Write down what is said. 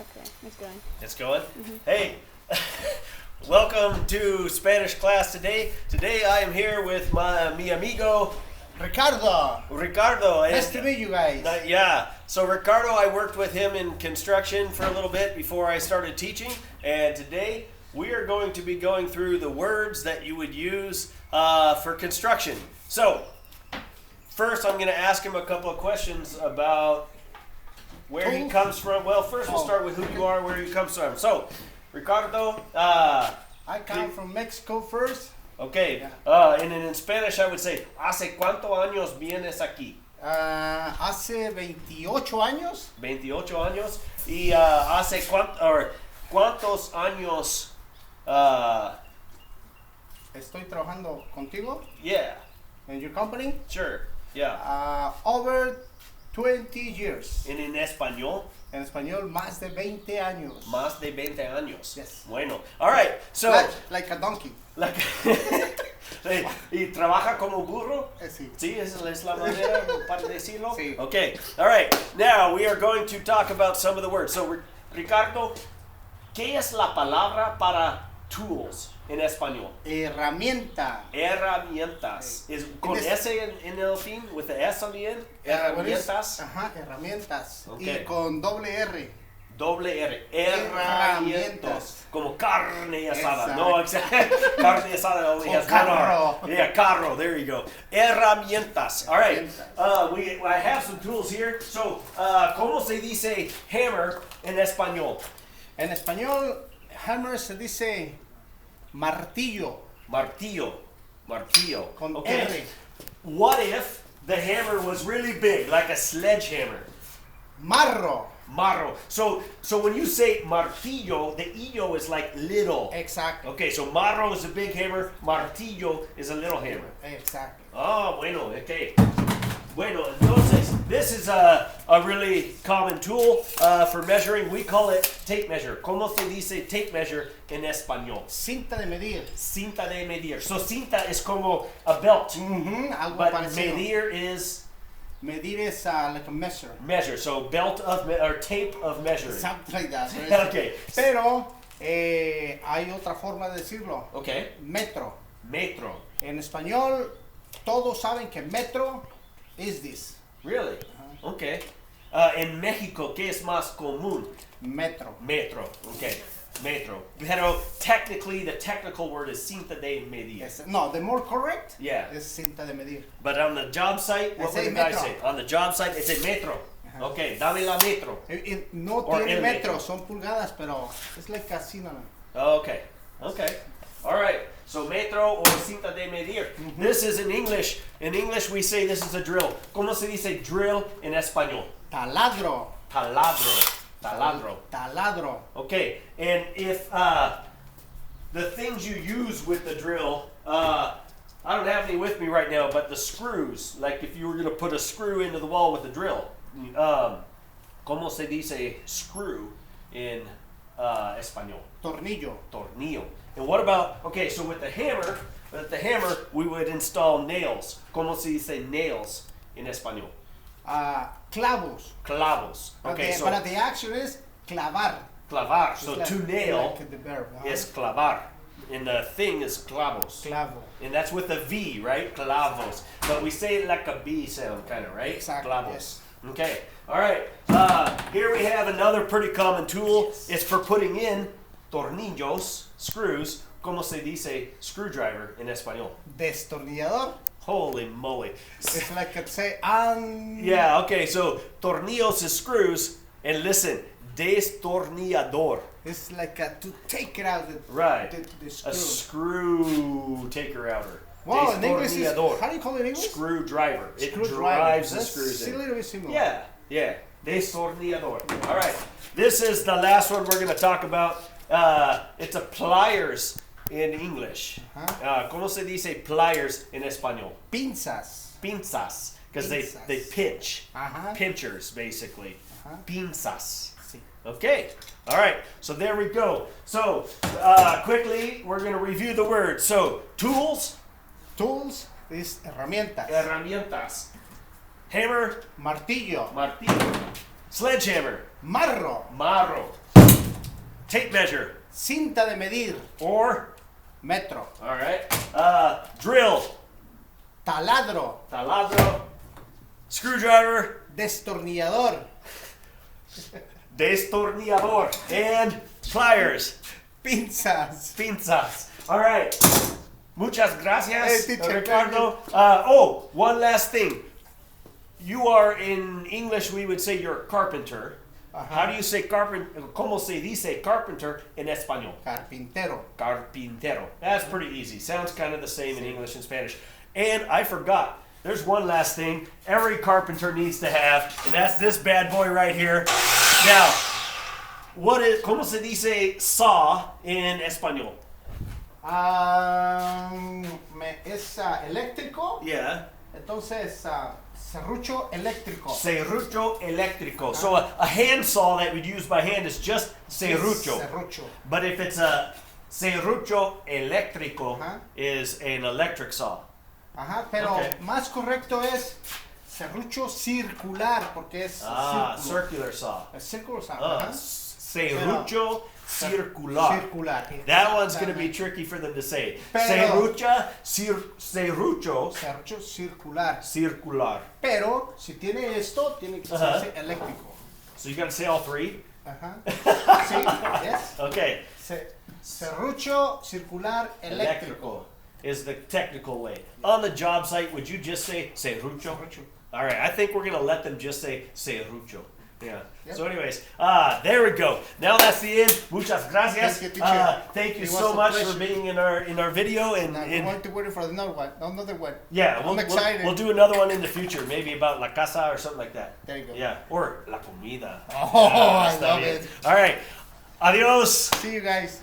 Okay, it's going. It's going? Mm-hmm. Hey, welcome to Spanish class today. Today I am here with mi amigo Ricardo. Nice to meet you guys. Yeah, so Ricardo, I worked with him in construction for a little bit before I started teaching, and today we are going to be going through the words that you would use for construction. So, first I'm going to ask him a couple of questions about where he comes from. Well, first we'll start with who you are, where you come from. So, Ricardo. I come from Mexico first. Okay. And in Spanish I would say, ¿Hace cuántos años vienes aquí? Hace 28 años. 28 años. Y ¿hace cuántos años? Estoy trabajando contigo. Yeah. In your company. Sure. Yeah. Over 20 years. En español. En español, más de 20 años. Más de 20 años. Yes. Bueno. All right. So. Like a donkey. ¿Y trabaja como burro? Sí. Sí, esa es la manera para decirlo. Sí. Okay. All right. Now we are going to talk about some of the words. So, Ricardo, ¿qué es la palabra para tools en español? Herramienta. Herramientas. ¿Es con S en el fin? With the S on the end? Herramientas. Ajá, herramientas. Okay. Y con doble R. Doble R. Herramientas. Como carne asada. Exacto. No, exactly. Carne asada only has one R. Yeah, carro. There you go. Herramientas. All right. I have some tools here. So, ¿cómo se dice hammer en español? En español, hammer se dice martillo. Martillo. Martillo. Con okay. R. What if the hammer was really big, like a sledgehammer? Marro. Marro. So when you say martillo, the illo is like little. Exactly. Okay, so marro is a big hammer, martillo is a little hammer. Exactly. Oh, bueno, okay. Bueno, entonces, this is a really common tool for measuring. We call it tape measure. ¿Cómo se dice tape measure en español? Cinta de medir. Cinta de medir. So cinta is como a belt. Algo but parecido. medir is? Medir is like a measure. Measure. So belt of, or tape of measuring. Something like that. Okay. Pero hay otra forma de decirlo. Okay. Metro. Metro. En español, todos saben que metro is this. Really? Okay. En México, ¿qué es más común? Metro. Metro. Okay. Metro. Pero technically, the technical word is cinta de medir. Yes. No, the more correct is cinta de medir. But on the job site, what would the guy say? On the job site, it's a metro. Okay, dame la metro. No tiene metro, son pulgadas, pero es like así nada. Okay. Okay. All right. So metro or cinta de medir. This is in English. In English, we say this is a drill. ¿Cómo se dice drill en español? Taladro. Taladro. Taladro. Taladro. Okay, and if the things you use with the drill, I don't have any with me right now, but the screws, like if you were going to put a screw into the wall with a drill, ¿cómo se dice screw in español? Tornillo. Tornillo. And what about, okay, so with the hammer, we would install nails. ¿Cómo se dice nails in español? Clavos. Clavos. Okay, so but the action is clavar. Clavar. So like, to nail like the verb, is clavar. And the thing is clavos. Clavo. And that's with a V, right? Clavos. But we say it like a B sound, kind of, right? Exactly. Clavos. Yes. Okay. All right. Here we have another pretty common tool. Yes. It's for putting in tornillos, screws. ¿Cómo se dice screwdriver en español? Destornillador. Holy moly. It's like it say Yeah, okay, so tornillos is screws, and listen, destornillador. It's like to take it out. Right. The screw. A screw taker outer. Wow, in English is, Destornillador. how do you call it in English? Screwdriver. It Screwdriver. drives the That's screws in. a little bit similar. Yeah. Destornillador. All right. This is the last one we're going to talk about. It's a pliers in English. ¿Cómo se dice pliers en español? Pinzas. Pinzas. Because they pinch. Pinchers, basically. Pinzas. Sí. Okay. All right. So there we go. So quickly, we're going to review the words. So tools. Tools is herramientas. Herramientas. Hammer. Martillo. Martillo. Sledgehammer. Marro. Marro. Tape measure. Cinta de medir. Or, Metro. all right. Drill. Taladro. Taladro. Screwdriver. Destornillador. Destornillador. And pliers. Pinzas. Pinzas. All right. Muchas gracias, Hey, teacher. Ricardo. One last thing. You are, in English, we would say you're a carpenter. How do you say carpenter? ¿Cómo se dice carpenter en español? Carpintero. Carpintero. That's pretty easy. Sounds kind of the same in English and Spanish. And I forgot. There's one last thing every carpenter needs to have, and that's this bad boy right here. Now, ¿cómo se dice saw in español? Es eléctrico. Yeah. Entonces, serrucho eléctrico. Serrucho eléctrico. So a handsaw that we'd use by hand is just serrucho. Serrucho. But if it's a serrucho eléctrico, Ajá. is an electric saw. Ajá, pero Okay. más correcto es serrucho circular porque es círculo. Circular saw. Es círculo, Uh, ajá. serrucho circular. Circular. That one's going to be tricky for them to say. Pero- Serrucho Serrucho circular. circular. Pero si tiene esto, tiene que Ajá. ser eléctrico. So you got to say all three? Ajá. Sí, yes. Okay. Serrucho circular eléctrico. Is the technical way. On the job site, would you just say serrucho? Serrucho. All right, I think we're going to let them just say serrucho. Yeah. Yep. So anyways, there we go. Now that's the end. Muchas gracias. Thank you, teacher. Thank you It so was a much pleasure. for being in our video and, Now we're and going to wait for another one. Another one. yeah, I'm excited. We'll do another one in the future, maybe about la casa or something like that. There you go. Yeah, or la comida. Oh, I está love bien. it. All right. Adios. See you guys.